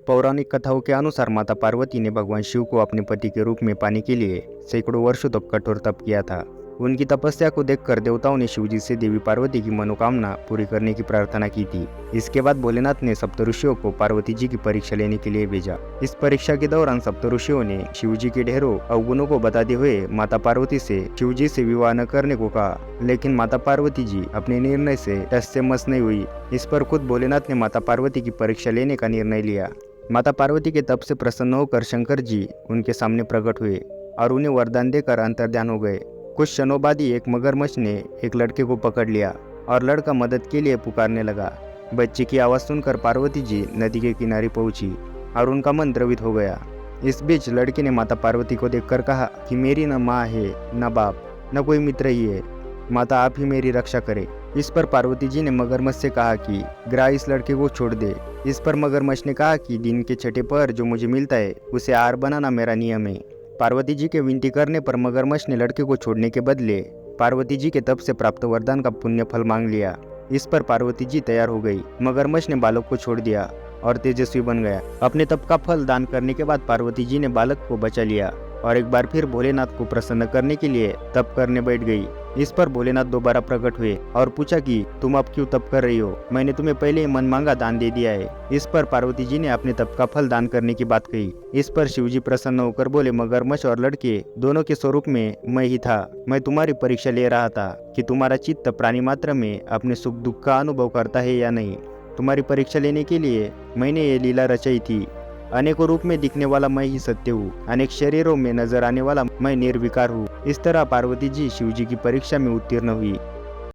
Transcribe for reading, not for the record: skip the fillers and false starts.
पौराणिक कथाओं के अनुसार माता पार्वती ने भगवान शिव को अपने पति के रूप में पाने के लिए सैकड़ों वर्षों तक कठोर तप किया था। उनकी तपस्या को देखकर देवताओं ने शिवजी से देवी पार्वती की मनोकामना पूरी करने की प्रार्थना की थी। इसके बाद भोलेनाथ ने सप्तऋषियों को पार्वती जी की परीक्षा लेने के लिए भेजा। इस परीक्षा के दौरान सप्तऋषियों ने शिवजी के ढेरों अवगुणों को बताते हुए माता पार्वती से शिवजी से विवाह न करने को कहा, लेकिन माता पार्वती जी अपने निर्णय से टस से मस नहीं हुई। इस पर खुद भोलेनाथ ने माता पार्वती की परीक्षा लेने का निर्णय लिया। माता पार्वती के तप से प्रसन्न होकर शंकर जी उनके सामने प्रकट हुए और उन्हें वरदान देकर अंतर्ध्यान हो गए। कुछ क्षणों बाद ही एक मगरमच्छ ने एक लड़के को पकड़ लिया और लड़का मदद के लिए पुकारने लगा। बच्चे की आवाज़ सुनकर पार्वती जी नदी के किनारे पहुंची और उनका मन द्रवित हो गया। इस बीच लड़के ने माता पार्वती को देखकर कहा कि मेरी न माँ है, न बाप, न कोई मित्र ही है। माता आप ही मेरी रक्षा करे। इस पर पार्वती जी ने मगरमच्छ से कहा कि ग्राह इस लड़के को छोड़ दे। इस पर मगरमच्छ ने कहा कि दिन के छठे पहर जो मुझे मिलता है उसे आहार बनाना मेरा नियम है। पार्वती जी के विनती करने पर मगरमच्छ ने लड़के को छोड़ने के बदले पार्वती जी के तप से प्राप्त वरदान का पुण्य फल मांग लिया। इस पर पार्वती जी तैयार हो गई। मगरमच्छ ने बालक को छोड़ दिया और तेजस्वी बन गया। अपने तप का फल दान करने के बाद पार्वती जी ने बालक को बचा लिया और एक बार फिर भोलेनाथ को प्रसन्न करने के लिए तप करने बैठ गई। इस पर भोलेनाथ दोबारा प्रकट हुए और पूछा कि तुम अब क्यों तप कर रही हो, मैंने तुम्हें पहले ही मन मांगा दान दे दिया है। इस पर पार्वती जी ने अपने तप का फल दान करने की बात कही। इस पर शिवजी प्रसन्न होकर बोले, मगरमच्छ और लड़के दोनों के स्वरूप में मैं ही था। मैं तुम्हारी परीक्षा ले रहा था कि तुम्हारा चित्त प्राणी मात्र में अपने सुख दुख का अनुभव करता है या नहीं। तुम्हारी परीक्षा लेने के लिए मैंने ये लीला रचाई थी। अनेकों रूप में दिखने वाला मैं ही सत्य हूँ, अनेक शरीरों में नजर आने वाला मैं निर्विकार हूँ। इस तरह पार्वती जी शिवजी की परीक्षा में उत्तीर्ण हुई।